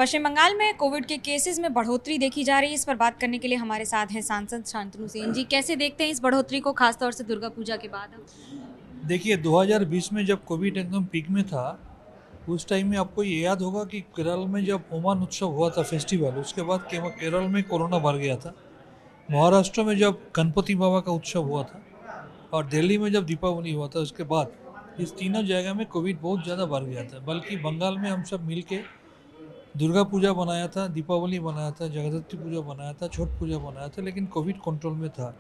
पश्चिम बंगाल में कोविड के केसेस में बढ़ोतरी देखी जा रही है। इस पर बात करने के लिए हमारे साथ हैं सांसद शांतनु सेन जी। कैसे देखते हैं इस बढ़ोतरी को, खासतौर से दुर्गा पूजा के बाद? देखिए 2020 में जब कोविड एकदम पीक में था, उस टाइम में आपको ये याद होगा कि केरल में जब ओमान उत्सव हुआ था फेस्टिवल, उसके बाद केरल में कोरोना बढ़ गया था। महाराष्ट्र में जब गणपति बाबा का उत्सव हुआ था और दिल्ली में जब दीपावली हुआ था, उसके बाद इस तीनों जगह में कोविड बहुत ज़्यादा बढ़ गया था। बल्कि बंगाल में हम सब मिल के दुर्गा पूजा बनाया था, दीपावली बनाया था, जगद्धात्री पूजा बनाया था, छठ पूजा बनाया था, लेकिन कोविड कंट्रोल में था।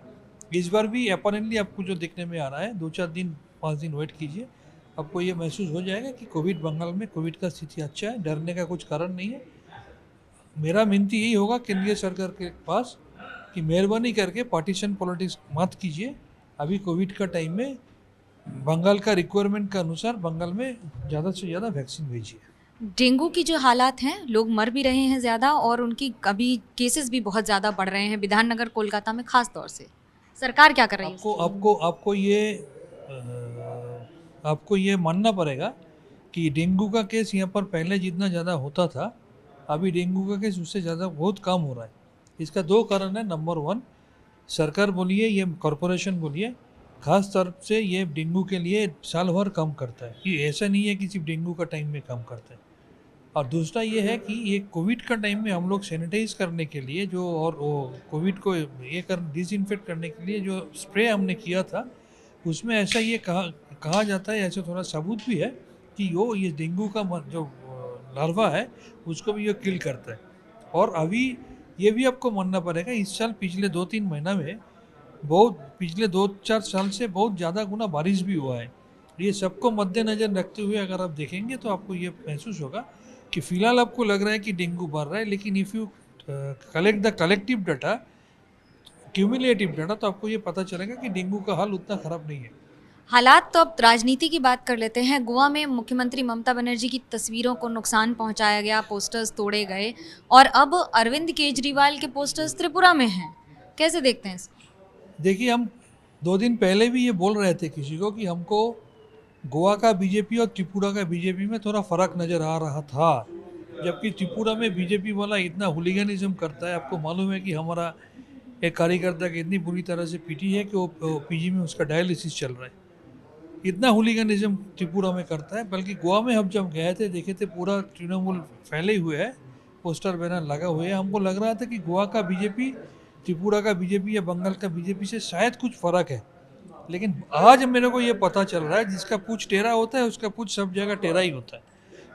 इस बार भी अपरेंटली आपको जो देखने में आ रहा है, 2-4 दिन 5 दिन वेट कीजिए, आपको ये महसूस हो जाएगा कि कोविड बंगाल में कोविड का स्थिति अच्छा है, डरने का कुछ कारण नहीं है। मेरा विनती यही होगा केंद्रीय सरकार के पास कि मेहरबानी करके पार्टीशन पॉलिटिक्स मत कीजिए। अभी कोविड का टाइम में बंगाल का रिक्वायरमेंट के अनुसार बंगाल में ज़्यादा से ज़्यादा वैक्सीन भेजिए। डेंगू की जो हालात हैं, लोग मर भी रहे हैं ज़्यादा और उनकी अभी केसेस भी बहुत ज़्यादा बढ़ रहे हैं विधाननगर कोलकाता में खास तौर से। सरकार क्या कर रही है? आपको ये मानना पड़ेगा कि डेंगू का केस यहाँ पर पहले जितना ज़्यादा होता था, अभी डेंगू का केस उससे ज़्यादा बहुत कम हो रहा है। इसका 2 कारण है। नंबर 1, सरकार बोलिए, ये कॉरपोरेशन बोलिए, खास तौर से ये डेंगू के लिए साल भर काम करता है। ये ऐसा नहीं है कि सिर्फ डेंगू का टाइम में काम करता है। और दूसरा ये है कि ये कोविड का टाइम में हम लोग सैनिटाइज करने के लिए जो और वो कोविड को डिसइंफेक्ट करने के लिए जो स्प्रे हमने किया था, उसमें ऐसा ये कहा जाता है, ऐसे थोड़ा सबूत भी है कि ये डेंगू का जो लार्वा है उसको भी ये किल करता है। और अभी ये भी आपको मानना पड़ेगा, इस साल पिछले 2-3 महीना में पिछले 2-4 साल से बहुत ज़्यादा गुना बारिश भी हुआ है। ये सबको मद्देनज़र रखते हुए अगर आप देखेंगे तो आपको ये महसूस होगा कि फ़िलहाल आपको लग रहा है कि डेंगू बढ़ रहा है, लेकिन if you collect the collective data, cumulative data, तो आपको ये पता चलेगा कि डेंगू का हाल उतना ख़राब नहीं है। हालात तो अब राजनीति की बात कर लेते हैं। गोवा में मुख्यमंत्री ममता बनर्जी की तस्वीरों को नुकसान पहुंचाया गया, पोस्टर्स तोड़े गए और अब अरविंद केजरीवाल के पोस्टर्स त्रिपुरा में हैं। कैसे देखते हैं इसको? देखिए, हम 2 दिन पहले भी ये बोल रहे थे किसी को कि हमको गोवा का बीजेपी और त्रिपुरा का बीजेपी में थोड़ा फ़र्क नज़र आ रहा था। जबकि त्रिपुरा में बीजेपी वाला इतना हुलिगनिज्म करता है। आपको मालूम है कि हमारा एक कार्यकर्ता की इतनी बुरी तरह से पीटी है कि वो पीजी में उसका डायलिसिस चल रहा है। इतना हुलिगनिज्म त्रिपुरा में करता है। बल्कि गोवा में हम जब गए थे, देखे थे पूरा तृणमूल फैले हुए है, पोस्टर बैनर लगा हुए है। हमको लग रहा था कि गोवा का बीजेपी, त्रिपुरा का बीजेपी या बंगाल का बीजेपी से शायद कुछ फ़र्क है। लेकिन आज मेरे को ये पता चल रहा है, जिसका पूछ टेढ़ा होता है उसका पूछ सब जगह टेढ़ा ही होता है।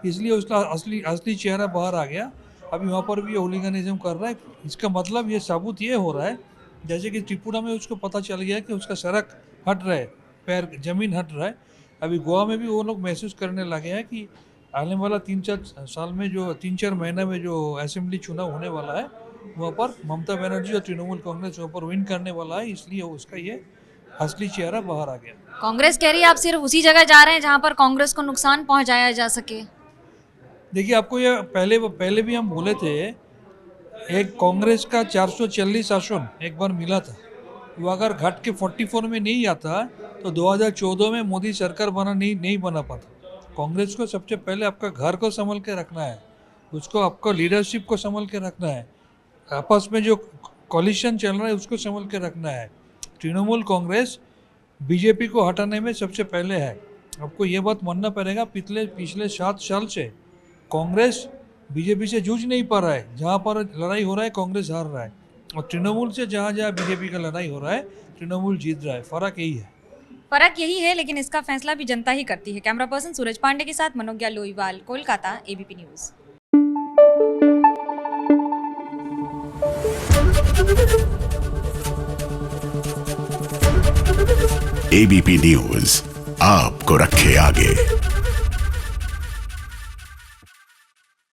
इसलिए उसका असली चेहरा बाहर आ गया। अभी वहाँ पर भी ये हुलिगनिज्म कर रहा है। इसका मतलब ये साबुत ये हो रहा है, जैसे कि त्रिपुरा में उसको पता चल गया कि उसका सड़क हट रहा है, पैर जमीन हट रहा है। अभी गोवा में भी वो लोग महसूस करने लगे हैं कि आने वाला 3-4 साल में, जो 3-4 महीना में जो असेंबली चुनाव होने वाला है, वहाँ पर ममता बनर्जी और तृणमूल कांग्रेस वहाँ पर विन करने वाला है। इसलिए उसका ये असली चेहरा बाहर आ गया। कांग्रेस कह रही है आप सिर्फ उसी जगह जा रहे हैं जहाँ पर कांग्रेस को नुकसान पहुँचाया जा सके। देखिए, आपको ये पहले भी हम बोले थे, एक कांग्रेस का 440 आसन एक बार मिला था। वो अगर घट के 44 में नहीं आता तो 2014 में मोदी सरकार नहीं बना पाता। कांग्रेस को सबसे पहले आपका घर को संभल के रखना है, उसको आपको लीडरशिप को संभल के रखना है, आपस में जो कॉलिशन चल रहा है उसको संभल के रखना है। तृणमूल कांग्रेस बीजेपी को हटाने में सबसे पहले है। आपको ये बात मानना पड़ेगा, पिछले 7 साल से कांग्रेस बीजेपी से जूझ नहीं पा रहा है। जहाँ पर लड़ाई हो रहा है कांग्रेस हार रहा है, और तृणमूल से जहाँ बीजेपी का लड़ाई हो रहा है तृणमूल जीत रहा है। फ़र्क यही है। लेकिन इसका फैसला भी जनता ही करती है। कैमरा पर्सन सूरज पांडे के साथ Manogya Loiwal, Kolkata, ABP news. ABP news आपको रखे आगे।